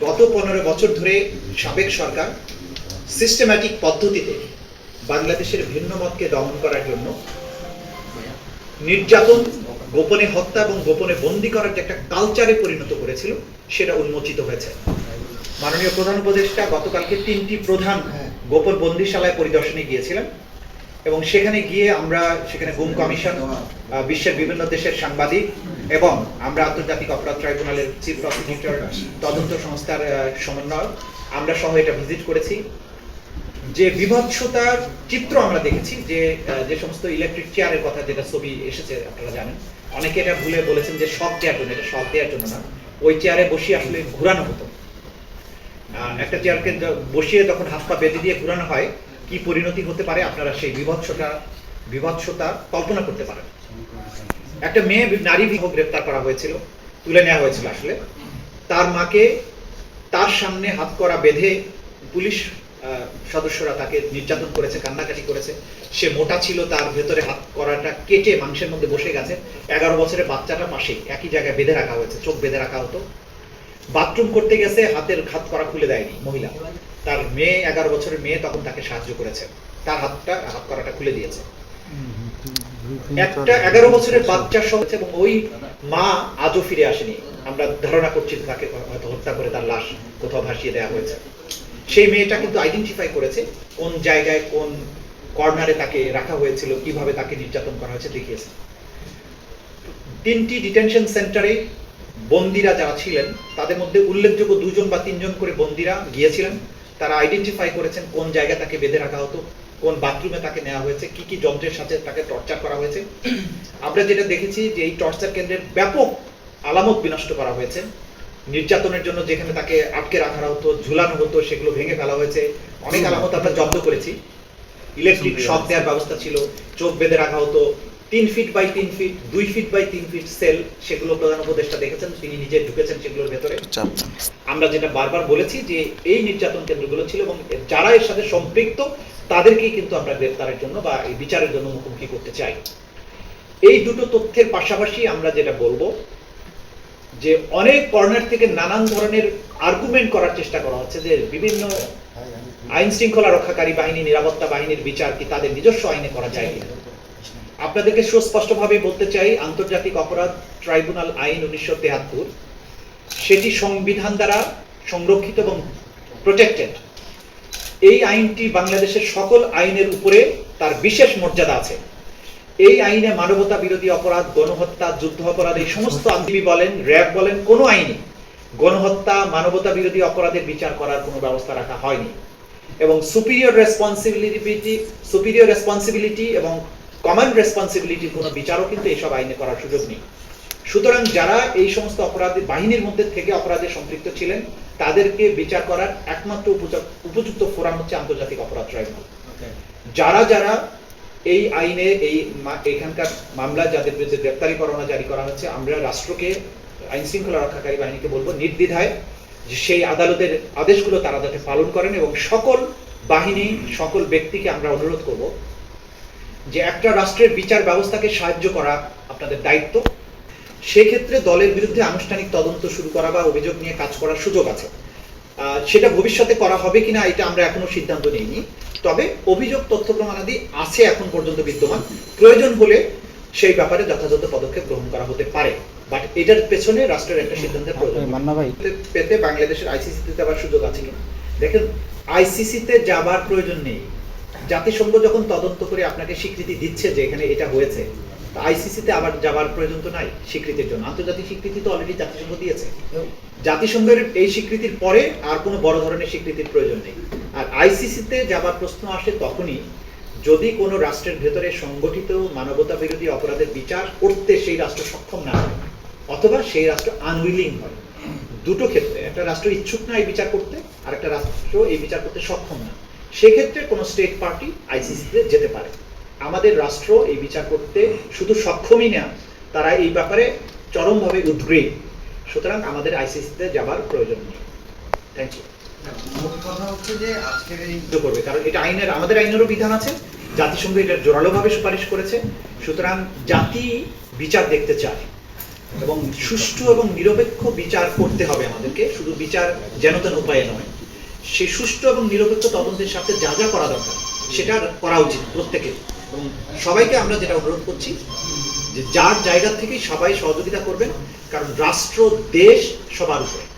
গত 15 বছর ধরে সাবেক সরকার সিস্টেম্যাটিক পদ্ধতিতে বাংলাদেশের ভিন্ন মতকে দমন করার জন্য নির্যাতন, গোপনে হত্যা এবং গোপনে বন্দী করার যে একটা কালচারে পরিণত করেছিল সেটা উন্মোচিত হয়েছে। মাননীয় প্রধান উপদেষ্টা গতকালকে 3টি প্রধান গোপন বন্দিশালায় পরিদর্শনে গিয়েছিলেন এবং সেখানে গিয়ে আমরা সেখানে গুম কমিশন, বিশ্বের বিভিন্ন দেশের সাংবাদিক এবং আমরা আন্তর্জাতিক অপরাধ ট্রাইব্যুনালের চিফ প্রসিকিউটর, তদন্ত সংস্থার সমন্বয় আমরা সহ এটা ভিজিট করেছি। যে বিভৎসতার চিত্র আমরা দেখেছি, যে সমস্ত ইলেকট্রিক চেয়ারের কথা, যেটা ছবি এসেছে আপনারা জানেন, অনেকে এটা ভুলে বলেছেন যে শক দেওয়ার জন্য, এটা শক দেওয়ার জন্য না, ওই চেয়ারে বসিয়ে আসলে ঘুরানো হতো। একটা চেয়ারকে বসিয়ে যখন হাত পা বেঁধে দিয়ে ঘুরানো হয় কি পরিণতি হতে পারে আপনারা সেই বিভৎসতা কল্পনা করতে পারেন। একটা মেয়ে নারী গ্রেফতার করা হয়েছিল, তুলে নেওয়া হয়েছিল। আসলে তার মাকে তার সামনে হাত করা বেঁধে পুলিশ সদস্যরা তাকে নির্যাতন করেছে, কান্নাকাটি করেছে। সে মোটা ছিল, তার ভেতরে হাত করাটা কেটে মাংসের মধ্যে বসে গেছে। 11 বছরের বাচ্চাটা পাশেই একই জায়গায় বেঁধে রাখা হয়েছে, চোখ বেঁধে রাখা হতো। বাথরুম করতে গেছে, হাত করা খুলে দেয়নি মহিলা। তার মেয়ে, 11 বছরের মেয়ে, তখন তাকে সাহায্য করেছে, তার হাত করাটা খুলে দিয়েছে। একটা 11 বছরের বাচ্চা সহ, এবং ওই মা আজও ফিরে আসেনি। আমরা ধারণা করছি তাকে হয়তো হত্যা করে তার লাশ কোথাও ভাসিয়ে দেওয়া হয়েছে। সেই মেয়েটা কিন্তু আইডেন্টিফাই করেছে কোন জায়গায়, কোন কর্নারে তাকে রাখা হয়েছিল, কিভাবে তাকে নির্যাতন করা হয়েছে দেখিয়েছে। 3টি ডিটেনশন সেন্টারে বন্দিরা যারা ছিলেন তাদের মধ্যে উল্লেখযোগ্য 2 জন বা 3 জন করে বন্দিরা গিয়েছিলেন। তারা আইডেন্টিফাই করেছেন কোন জায়গায় তাকে বেঁধে রাখা হতো, কোন বাথরুমে তাকে নেওয়া হয়েছে, কি কি যন্ত্রের সাথে তাকে টর্চার করা হয়েছে। আমরা যেটা দেখেছি যে এই টর্চার কেন্দ্রের ব্যাপক আলামত বিনষ্ট করা হয়েছে। নির্যাতনের জন্য যেখানে তাকে আটকে রাখা হতো, ঝুলানো হতো, সেগুলো ভেঙে ফেলা হয়েছে। অনেক আলামত আমরা জব্দ করেছি। ইলেকট্রিক শক দেওয়ার ব্যবস্থা ছিল, চোখ বেঁধে রাখা হতো। 3 feet by 3 feet, 2 feet by 3 feet cell, সেগুলো প্রধান উপদেষ্টা দেখেছেন, তিনি নিজে ঢুকেছেন সেগুলোর ভেতরে। আমরা যেটা বারবার বলেছি যে এই নির্যাতন কেন্দ্রগুলো ছিল এবং যারা এর সাথে সম্পৃক্ত তাদেরকেই কিন্তু আমরা গ্রেফতারের জন্য বা এই বিচারের জন্য মুখোমুখি করতে চাই। এই দুটো তথ্যের পাশাপাশি আমরা যেটা বলবো যে অনেক কর্নার থেকে নানান ধরনের আর্গুমেন্ট করার চেষ্টা করা হচ্ছে যে বিভিন্ন আইন শৃঙ্খলা রক্ষাকারী বাহিনী, নিরাপত্তা বাহিনীর বিচার কি তাদের নিজস্ব আইনে করা যায় কিনা। আপনাদেরকে সুস্পষ্টভাবে বলতে চাই, আন্তর্জাতিক অপরাধ ট্রাইব্যুনাল আইন 1973 সেটি সংবিধান দ্বারা সংরক্ষিত এবং প্রোটেক্টেড। এই আইনটি বাংলাদেশের সকল আইনের উপরে তার বিশেষ মর্যাদা আছে। এই আইনে মানবতা বিরোধী অপরাধ, গণহত্যা, যুদ্ধ অপরাধ, এই সমস্ত আইনজীবী বলেন, র্যাব বলেন, কোনো আইনে গণহত্যা, মানবতা বিরোধী অপরাধের বিচার করার কোনো ব্যবস্থা রাখা হয়নি। এবং সুপিরিয়র রেসপন্সিবিলিটি এবং কমন রেসপন্সিবিলিটির কোনো বিচারও কিন্তু এইসব আইনে করার সুযোগ নেই। সুতরাং যারা এই সমস্ত অপরাধী বাহিনীর মধ্যে থেকে অপরাধে সম্পৃক্ত ছিলেন তাদেরকে বিচার করার একমাত্র উপযুক্ত ফোরাম হচ্ছে আন্তর্জাতিক অপরাধ ট্রাইব্যুনাল। যারা এই আইনে এখানকার মামলা যাদের বিরুদ্ধে গ্রেফতারি পরোয়ানা জারি করা হচ্ছে, আমরা রাষ্ট্রকে, আইন শৃঙ্খলা রক্ষাকারী বাহিনীকে বলবো নির্দ্বিধায় যে সেই আদালতের আদেশগুলো তারা যাতে পালন করেন। এবং সকল বাহিনী, সকল ব্যক্তিকে আমরা অনুরোধ করব যে একটা রাষ্ট্রের বিচার ব্যবস্থাকে সাহায্য করা আপনাদের দায়িত্ব। সেক্ষেত্রে দলের বিরুদ্ধে আনুষ্ঠানিক তদন্ত শুরু করা বা অভিযোগ নিয়ে কাজ করার সুযোগ আছে। সেটা ভবিষ্যতে করা হবে কিনা এটা আমরা এখনো সিদ্ধান্ত নিইনি, তবে অভিযোগ, তথ্য প্রমাণাদি আছে এখন পর্যন্ত বিদ্যমান। প্রয়োজন হলে সেই ব্যাপারে যথাযথ পদক্ষেপ গ্রহণ করা হতে পারে, বাট এটার পেছনে রাষ্ট্রের একটা সিদ্ধান্তের প্রয়োজন পেতে বাংলাদেশের আইসিসিতে যাওয়ার সুযোগ আছে কিনা। দেখেন, আইসিসিতে যাবার প্রয়োজন নেই। জাতিসংঘ যখন তদন্ত করে আপনাকে স্বীকৃতি দিচ্ছে যে এখানে এটা হয়েছে, আইসিসিতে আবার যাবার প্রয়োজন তো নাই স্বীকৃতির জন্য। আন্তর্জাতিক স্বীকৃতি তো অলরেডি জাতিসংঘ দিয়েছে। জাতিসংঘের এই স্বীকৃতির পরে আর কোনো বড় ধরনের স্বীকৃতির প্রয়োজন নেই। আর আইসিসিতে যাবার প্রশ্ন আসে তখনই যদি কোনো রাষ্ট্রের ভেতরে সংগঠিত মানবতা বিরোধী অপরাধের বিচার করতে সেই রাষ্ট্র সক্ষম না হয়, অথবা সেই রাষ্ট্র আনউইলিং হয়। দুটো ক্ষেত্রে, একটা রাষ্ট্র ইচ্ছুক না এই বিচার করতে, আর একটা রাষ্ট্র এই বিচার করতে সক্ষম না, সেক্ষেত্রে কোনো স্টেট পার্টি আইসিসিতে যেতে পারে। আমাদের রাষ্ট্র এই বিচার করতে শুধু সক্ষমই না, তারা এই ব্যাপারে চরমভাবে উদ্গ্রীব। সুতরাং আমাদের আইসিসিতে যাবার প্রয়োজন নেই। Thank you. কথা হচ্ছে যে আজকের এই করবে, কারণ এটা আইনের, আমাদের আইনেরও বিধান আছে, জাতিসংঘ এটা জোরালোভাবে সুপারিশ করেছে। সুতরাং জাতি বিচার দেখতে চায়, এবং সুষ্ঠু এবং নিরপেক্ষ বিচার করতে হবে আমাদেরকে, শুধু বিচার যেন তেন উপায়ে নয়। সেই সুষ্ঠু এবং নিরপেক্ষ তদন্তের সাথে যা যা করা দরকার সেটা করা উচিত প্রত্যেকের। এবং সবাইকে আমরা যেটা অনুরোধ করছি যে যার জায়গা থেকেই সবাই সহযোগিতা করবেন, কারণ রাষ্ট্র দেশ সবার উপরে।